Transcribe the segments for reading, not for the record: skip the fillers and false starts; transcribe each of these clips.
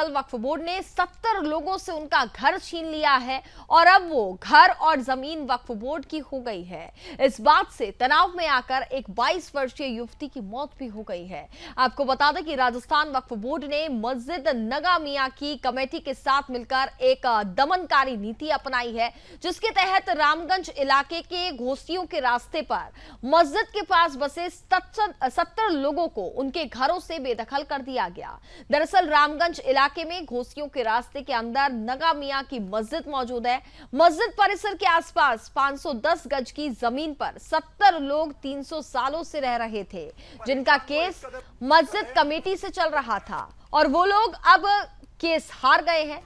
दरअसल वक्फ बोर्ड ने 70 लोगों से उनका घर छीन लिया है और अब वो घर और जमीन वक्फ बोर्ड की हो गई है। इस बात से तनाव में आकर एक 22 वर्षीय युवती की मौत भी हो गई है। आपको बता दें कि राजस्थान वक्फ बोर्ड ने मस्जिद नगा मियां की कमेटी के साथ मिलकर एक दमनकारी नीति अपनाई है, जिसके तहत रामगंज इलाके के घोसियों के रास्ते पर मस्जिद के पास बसे 70 लोगों को उनके घरों से बेदखल कर दिया गया। दरअसल रामगंज इलाके में घोसियों के रास्ते के अंदर नगा मियां की मस्जिद मौजूद है। मस्जिद परिसर के आसपास 510 गज की जमीन पर 70 लोग 300 सालों से रह रहे थे, जिनका केस मस्जिद कमेटी से चल रहा था और वो लोग अब केस हार गए हैं,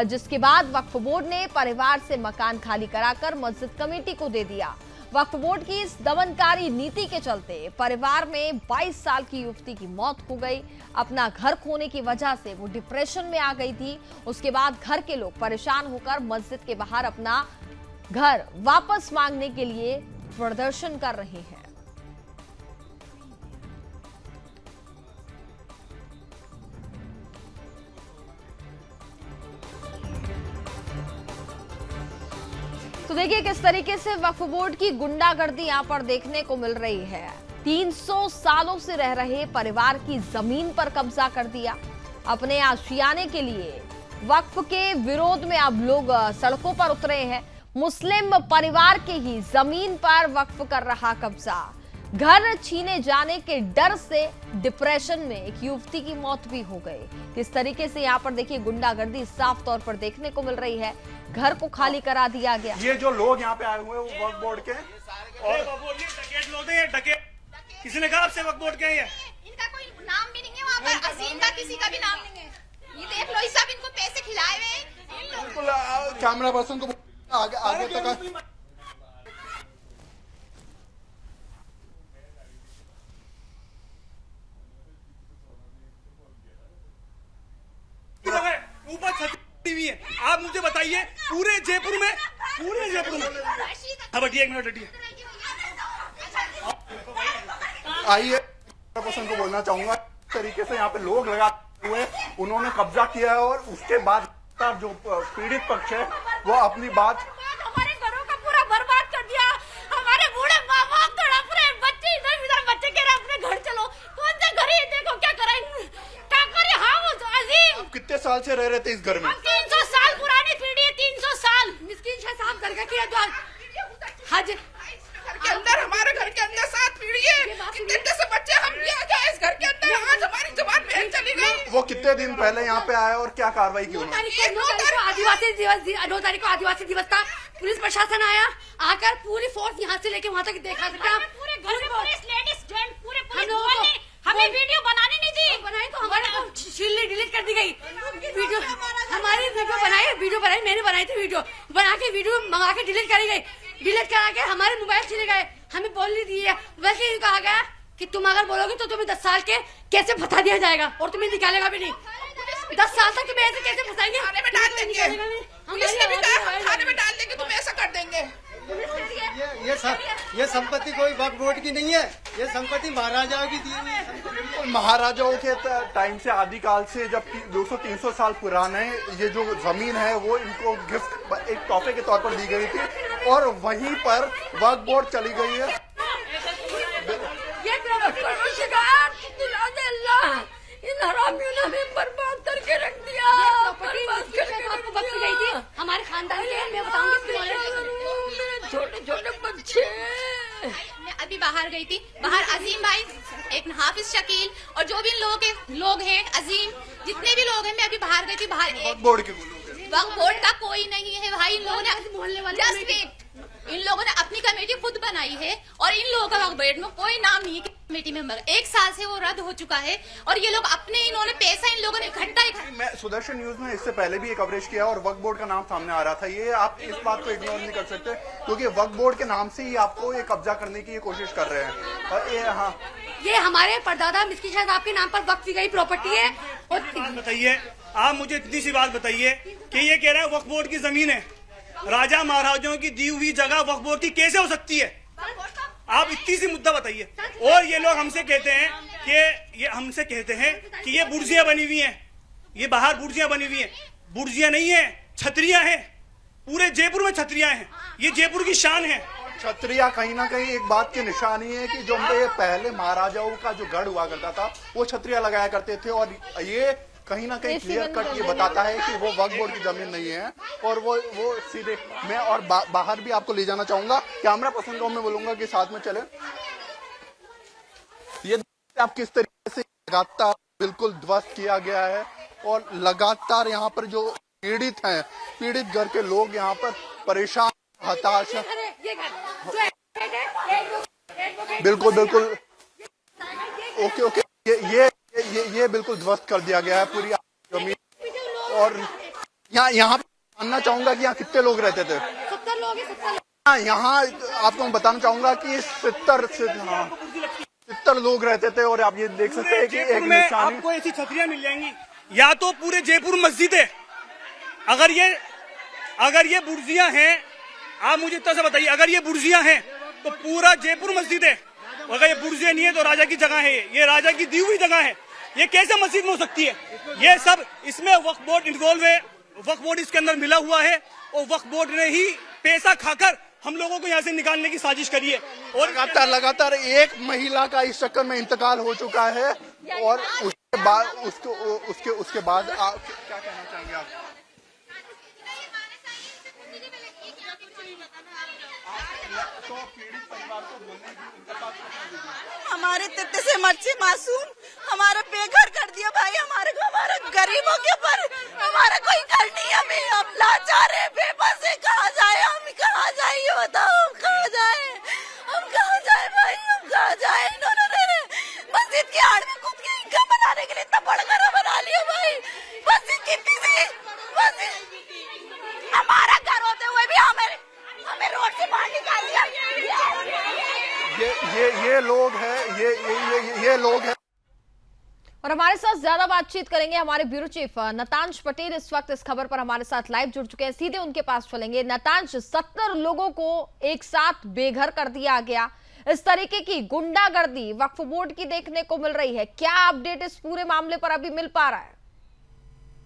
जिसके बाद वक्फ बोर्ड ने परिवार से मकान खाली कराकर मस्जिद कमेटी को दे दिया। वक्फ बोर्ड की इस दमनकारी नीति के चलते परिवार में 22 साल की युवती की मौत हो गई। अपना घर खोने की वजह से वो डिप्रेशन में आ गई थी। उसके बाद घर के लोग परेशान होकर मस्जिद के बाहर अपना घर वापस मांगने के लिए प्रदर्शन कर रहे हैं। तो देखिए किस तरीके से वक्फ बोर्ड की गुंडागर्दी यहां पर देखने को मिल रही है। 300 सालों से रह रहे परिवार की जमीन पर कब्जा कर दिया। अपने आशियाने के लिए वक्फ के विरोध में अब लोग सड़कों पर उतरे हैं। मुस्लिम परिवार के ही जमीन पर वक्फ कर रहा कब्जा। घर छीने जाने के डर से डिप्रेशन में एक युवती की मौत भी हो गई। किस तरीके से यहाँ पर देखिए गुंडागर्दी साफ तौर पर देखने को मिल रही है। घर को खाली करा दिया गया। ये जो लोग यहाँ पे आए हुए हैं वो वक्फ बोर्ड के और डकैत लोग हैं। डकैत किसी ने कहा आपसे वक्फ बोर्ड के हैं? इनका कोई नाम भी नहीं है वहाँ पर। अजीम का किसी का भी नाम नहीं है। ये देख लो, सब इनको पैसे खिलाए हुए। बिल्कुल कैमरा पर्सन को आगे तक ऊपर छतरी हुई है। आप मुझे बताइए पूरे जयपुर में हाँ बटिए, एक मिनट हटिए। आइए पर्सन को बोलना चाहूंगा, इस तरीके से यहाँ पे लोग लगा हुए उन्होंने कब्जा किया है और उसके बाद जो पीड़ित पक्ष है वो अपनी बात हमारे घरों का पूरा बर्बाद कर दिया। हमारे बूढ़े माँ बाप तड़प रहे, बच्चे इधर उधर, बच्चे कह रहे अपने घर चलो। कौन सा घर है? देखो क्या करे, क्या करे। हाँ वो अजीम कितने साल से रह रहे थे इस घर में? 300 साल पुरानी पीढ़ी है। 300 साल मिस्किन शाह साहब घर का किया द्वार हज के अंदर, हमारे घर के अंदर 7 पीढ़ी है। कितने जैसे बच्चे हम भी आ गए इस घर के अंदर। आज हमारी जबान बहन चली गई। वो कितने दिन पहले यहाँ पे आए और क्या कार्रवाई की उन्होंने? 9 तारीख को आदिवासी दिवस था। पुलिस प्रशासन आया, आकर पूरी फोर्स यहाँ से लेके वहाँ तक देखा सकता है। पूरे घर में पुलिस, लेडीज, जेंट, पूरे हमें वीडियो बनाने नहीं दी। बनाई तो हमारे को शील डिलीट कर दी गई। वीडियो हमारी वीडियो बनाई, मैंने बनाई थी। वीडियो बना के वीडियो मंगा के डिलीट करी गई। डिलीट करा के हमारे मोबाइल चले गए। हमें बोल नहीं दिए। वैसे ही कहा गया कि तुम अगर बोलोगे तो तुम्हें 10 साल के कैसे फंसा दिया जाएगा और तुम्हें निकालेगा भी नहीं। 10 साल तक तुम्हें ऐसे कैसे फंसाएंगे? थाने में डाल देंगे। पुलिस ने भी कहा हम थाने में डाल देंगे, तुम ऐसा कर देंगे। ये संपत्ति कोई वक्फ बोर्ड की नहीं है। ये संपत्ति महाराजाओं की दी हुई है। महाराजाओं के टाइम से, आदिकाल से, जब 200-300 साल पुराने ये जो जमीन है वो इनको गिफ्ट एक तोहफे के तौर पर दी गई थी और वहीं पर वक्फ बोर्ड चली गई है। इन हरामियों ने हमें बर्बाद करके रख दिया। आपको वक्त गई थी हमारे खानदान के। मैं बताऊंगी छोटे छोटे बच्चे। मैं अभी बाहर गई थी। बाहर अजीम भाई, एक हाफिज शकील और जो भी लोग हैं अजीम, जितने भी लोग हैं, मैं अभी बाहर गई थी। बाहर वक्फ बोर्ड के वक्फ बोर्ड का कोई नहीं है भाई। इन लोगों ने मोहल्ले वाले इन लोगों ने अपनी कमेटी खुद बनाई है और इन लोगों का वक्फ बोर्ड में कोई नाम नहीं है कमेटी मेंबर। 1 साल से वो रद्द हो चुका है और ये लोग अपने इन्होंने पैसा इन लोगों ने इकट्ठा। मैं सुदर्शन न्यूज में इससे पहले भी एक कवरेज किया और वक्फ बोर्ड का नाम सामने आ रहा था। ये आप इस बात को इग्नोर नहीं कर सकते क्योंकि वक्फ बोर्ड के नाम से ही आपको ये कब्जा करने की कोशिश कर रहे हैं। और ये हमारे परदादा मिस्किन शाह साहब के नाम पर वक्फ की गई प्रॉपर्टी है। और बताइए, आप मुझे इतनी सी बात बताइए कि ये कह रहा है वक्फ बोर्ड की जमीन है। राजा महाराजाओं की दी हुई जगह वक्फ बोर्ड की कैसे हो सकती है? आप इतनी सी मुद्दा बताइए। और ये लोग हमसे कहते हैं कि ये बुर्जियां बनी हुई हैं। ये बाहर बुर्जियां बनी हुई हैं, बुर्जियां नहीं है, छतरियां हैं। पूरे जयपुर में छतरियां हैं, ये जयपुर की शान है। छतरिया कहीं ना कहीं एक बात की निशानी है कि जो हमारे पहले महाराजाओं का जो गढ़ हुआ करता था वो छतरिया लगाया करते थे, और ये कहीं ना कहीं क्लियर कट ये बताता है कि वो वक्फ बोर्ड की जमीन नहीं है। और वो सीधे मैं और बाहर भी आपको ले जाना चाहूंगा, कैमरा पर्सन को मैं बोलूंगा कि साथ में चले। ये आप किस तरीके से लगातार बिल्कुल ध्वस्त किया गया है, और लगातार यहाँ पर जो पीड़ित हैं, पीड़ित घर के लोग यहाँ पर परेशान, हताश हैं। बिल्कुल बिल्कुल ओके ये बिल्कुल ध्वस्त कर दिया गया है पूरी जमीन। और यहाँ पे जानना चाहूंगा कि यहाँ कितने लोग रहते थे। 70 लोग हैं। यहाँ आपको मैं बताना चाहूंगा कि 70 लोग रहते थे, और आप ये देख सकते हैं कि एक निशानी आपको ऐसी छतरियां मिल जाएंगी। या तो पूरे जयपुर मस्जिद है, अगर ये बुर्जियां हैं, आप मुझे इतना सा बताइए, अगर ये बुर्जियां हैं तो पूरा जयपुर मस्जिद है, और अगर ये बुर्जियां नहीं है तो राजा की जगह है, ये राजा की दी हुई जगह है। ये कैसे मस्जिद में हो सकती है? ये सब इसमें वक्फ बोर्ड इन्वॉल्व है, वक्फ बोर्ड इसके अंदर मिला हुआ है, और वक्फ बोर्ड ने ही पैसा खाकर हम लोगों को यहाँ से निकालने की साजिश करी है। और लगातार एक महिला का इस चक्कर में इंतकाल हो चुका है, और उसके बाद उसके बाद आप क्या कहना चाहेंगे आप? हमारे तित्ते से मच्छी मासूम हमारा बेघर कर दिया भाई, हमारे को, हमारा गरीबों के ऊपर हमारा कोई घर नहीं है। हम लाचार है, बेबस है, कहाँ जाए हम, कहाँ जाए ये बताओ, हम कहाँ जाए भाई, हम कहाँ जाए? इन्होंने मस्जिद की आड़ में खुद की इनकम बनाने के लिए इतना बड़ा घर बना लिया भाई। मस्जिद कितनी सी, मस्जिद हमारा घर होते हुए भी हमें रोड से बाहर निकाल दिया। ये लोग हैं, ये लोग हैं। और हमारे साथ ज्यादा बातचीत करेंगे हमारे ब्यूरो चीफ नतांश पटेल। इस वक्त इस खबर पर हमारे साथ लाइव जुड़ चुके हैं, सीधे उनके पास चलेंगे। नतांश, 70 लोगों को एक साथ बेघर कर दिया गया, इस तरीके की गुंडागर्दी वक्फ बोर्ड की देखने को मिल रही है, क्या अपडेट इस पूरे मामले पर अभी मिल पा रहा है?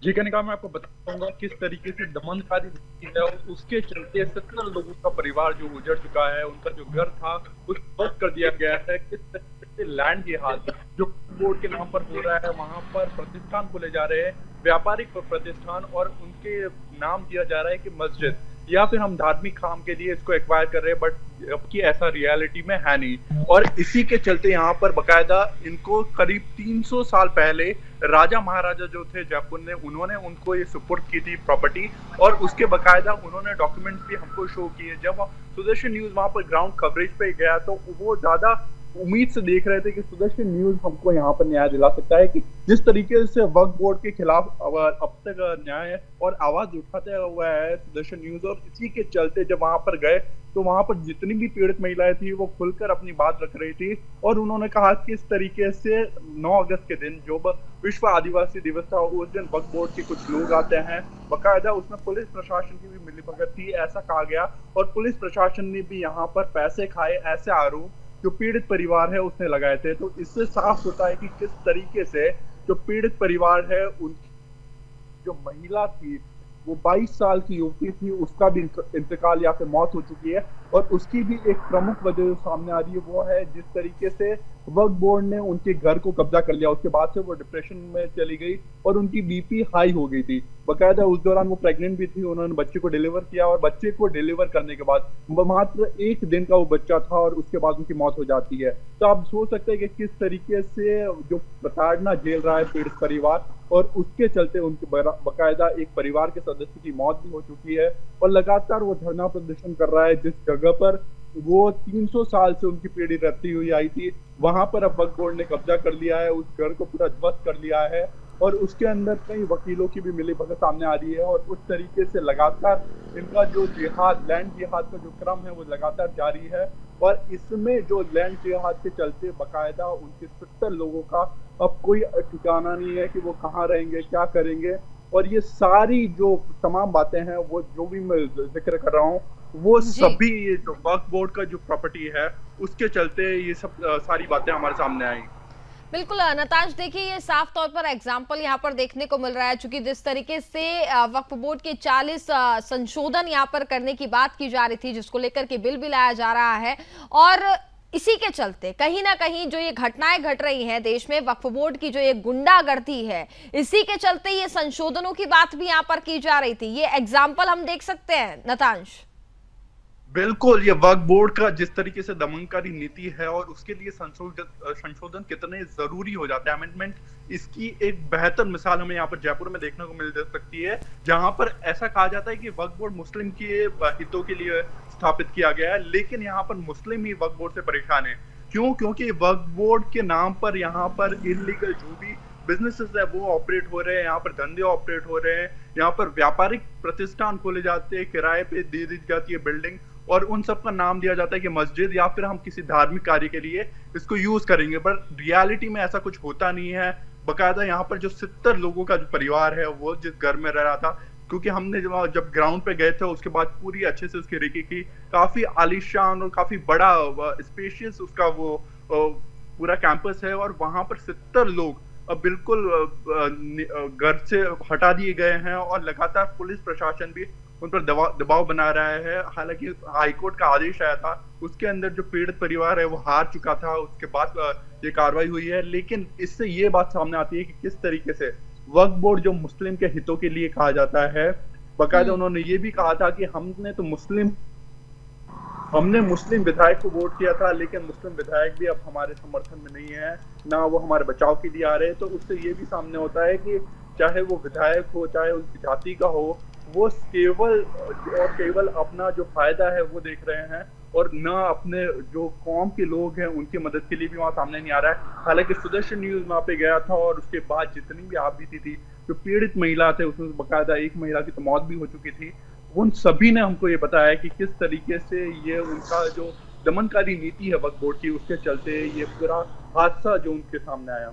जी कनिका, मैं आपको बताऊंगा किस तरीके से दमनकारी है, और उसके चलते 70 लोगों का परिवार जो उजड़ चुका है, उनका जो घर था उस ध्वस्त कर दिया गया है। किस तरीके से लैंड जिहाद जो बोर्ड के नाम पर हो रहा है, वहां पर प्रतिष्ठान खोले जा रहे हैं, व्यापारिक प्रतिष्ठान, और उनके नाम दिया जा रहा है कि मस्जिद, या फिर हम धार्मिक काम के लिए इसको एक्वायर कर रहे हैं, बट जबकि ऐसा रियलिटी में है नहीं। और इसी के चलते यहाँ पर बकायदा इनको करीब 300 साल पहले राजा महाराजा जो थे जयपुर ने, उन्होंने उनको ये सुपुर्द की थी प्रॉपर्टी, और उसके बकायदा उन्होंने डॉक्यूमेंट्स भी हमको शो किए। जब सुदर्शन न्यूज वहां पर ग्राउंड कवरेज पे गया तो वो ज्यादा उम्मीद से देख रहे थे कि सुदर्शन न्यूज हमको यहाँ पर न्याय दिला सकता है, कि जिस तरीके से वक्फ बोर्ड के खिलाफ अब तक न्याय और आवाज उठाते हुआ है सुदर्शन न्यूज, और इसी के चलते जब वहां पर गए तो वहां पर जितनी भी पीड़ित महिलाएं थी वो खुलकर अपनी बात रख रही थी, और उन्होंने कहा कि इस तरीके से 9 अगस्त के दिन जो विश्व आदिवासी दिवस था, उस दिन वक्फ बोर्ड के कुछ लोग आते हैं, बकायदा उसमें पुलिस प्रशासन की भी मिलीभगत थी, ऐसा कहा गया, और पुलिस प्रशासन ने भी यहाँ पर पैसे खाए ऐसे आरोप जो पीड़ित परिवार है उसने लगाए थे। तो इससे साफ होता है कि किस तरीके से जो पीड़ित परिवार है, उनकी जो महिला थी वो 22 साल की युवती थी, उसका भी इंतकाल या फिर मौत हो चुकी है, और उसकी भी एक प्रमुख वजह जो सामने आ रही है वो है जिस तरीके से वक्फ बोर्ड ने उनके घर को कब्जा कर लिया। उसके बाद से वो डिप्रेशन में चली गई और उनकी बीपी हाई हो गई थी। बकायदा उस दौरान वो प्रेग्नेंट भी थी, उन्होंने बच्चे को डिलीवर किया, और बच्चे को डिलीवर करने के बाद मात्र 1 दिन का वो बच्चा था और उसके बाद उनकी मौत हो जाती है। तो आप सोच सकते हैं कि किस तरीके से जो प्रताड़ना झेल रहा है पीड़ित परिवार, और उसके चलते उनके बकायदा एक परिवार के सदस्य की मौत भी हो चुकी है, और लगातार वो धरना प्रदर्शन कर रहा है जिस जगह पर वो 300 साल से उनकी पीढ़ी रहती हुई आई थी, वहां पर अब वक्फ बोर्ड ने कब्जा कर लिया है, उस घर को पूरा ध्वस्त कर लिया है, और उसके अंदर कई वकीलों की भी मिलीभगत सामने आ रही है, और उस तरीके से लगातार इनका जो जिहाद, लैंड जिहाद का जो क्रम है वो लगातार जारी है, और इसमें जो लैंड जिहाद के चलते बकायदा उनके 70 लोगों का अब कोई ठिकाना नहीं है कि वो कहाँ रहेंगे, क्या करेंगे, और ये सारी जो तमाम बातें हैं वो जो भी मैं जिक्र कर रहा हूँ वो सभी ये जो वक्फ बोर्ड का जो प्रॉपर्टी है उसके चलते ये सब सारी बातें हमारे सामने आई। बिल्कुल नताश, देखिए ये साफ तौर पर एग्जाम्पल यहाँ पर देखने को मिल रहा है, क्योंकि जिस तरीके से वक्फ बोर्ड के 40 संशोधन यहाँ पर करने की बात की जा रही थी, जिसको लेकर के बिल भी लाया जा रहा है, और इसी के चलते कहीं ना कहीं जो ये घटनाएं घट रही हैं देश में, वक्फ बोर्ड की जो ये गुंडागर्दी है, इसी के चलते ये संशोधनों की बात भी यहाँ पर की जा रही थी। ये एग्जाम्पल हम देख सकते हैं नतांश। बिल्कुल, ये वक्फ बोर्ड का जिस तरीके से दमनकारी नीति है और उसके लिए संशोधन कितने जरूरी हो जाते हैं, अमेंडमेंट, इसकी एक बेहतर मिसाल हमें यहाँ पर जयपुर में देखने को मिल सकती है, जहां पर ऐसा कहा जाता है कि वक्फ बोर्ड मुस्लिम के हितों के लिए स्थापित किया गया है, लेकिन यहाँ पर मुस्लिम ही वक्फ बोर्ड से परेशान है। क्यों? क्योंकि वक्फ बोर्ड के नाम पर यहाँ पर इलीगल जो भी बिजनेसेस है वो ऑपरेट हो रहे हैं, यहाँ पर धंधे ऑपरेट हो रहे हैं, यहाँ पर व्यापारिक प्रतिष्ठान खोले जाते हैं, किराए पे दे दी जाती है बिल्डिंग, और उन सब का नाम दिया जाता है कि मस्जिद या फिर हम किसी धार्मिक कार्य के लिए इसको यूज करेंगे, बट रियलिटी में ऐसा कुछ होता नहीं है। बकायदा यहाँ पर जो 70 लोगों का जो परिवार है वो जिस घर में रह रहा था, क्योंकि हमने जब ग्राउंड पे गए थे उसके बाद पूरी अच्छे से उसकी रेकी की, काफी आलीशान और काफी बड़ा स्पेशियस उसका वो पूरा कैंपस है, और वहां पर 70 लोग अब बिल्कुल घर से हटा दिए गए हैं, और लगातार पुलिस प्रशासन भी उन पर दबाव बना रहा है। हालांकि हाईकोर्ट का आदेश आया था, उसके अंदर जो पीड़ित परिवार है वो हार चुका था, उसके बाद ये कार्रवाई हुई है। लेकिन इससे ये बात सामने आती है कि किस तरीके से वक्फ बोर्ड जो मुस्लिम के हितों के लिए कहा जाता है, बाकायदा उन्होंने ये भी कहा था कि हमने मुस्लिम विधायक को वोट किया था, लेकिन मुस्लिम विधायक भी अब हमारे समर्थन में नहीं है, ना वो हमारे बचाव के लिए आ रहे हैं। तो उससे ये भी सामने होता है कि चाहे वो विधायक हो, चाहे उनकी जाति का हो, वो केवल अपना जो फायदा है वो देख रहे हैं, और ना अपने जो कौम के लोग हैं उनकी मदद के लिए भी वहाँ सामने नहीं आ रहा है। हालांकि सुदर्शन न्यूज वहाँ पे गया था, और उसके बाद जितनी भी आप बीती थी, जो पीड़ित महिला थे उसमें बकायदा एक महिला की तो मौत भी हो चुकी थी, उन सभी ने हमको ये बताया कि किस तरीके से ये उनका जो दमनकारी नीति है वक्फ बोर्ड की, उसके चलते ये पूरा हादसा जो उनके सामने आया।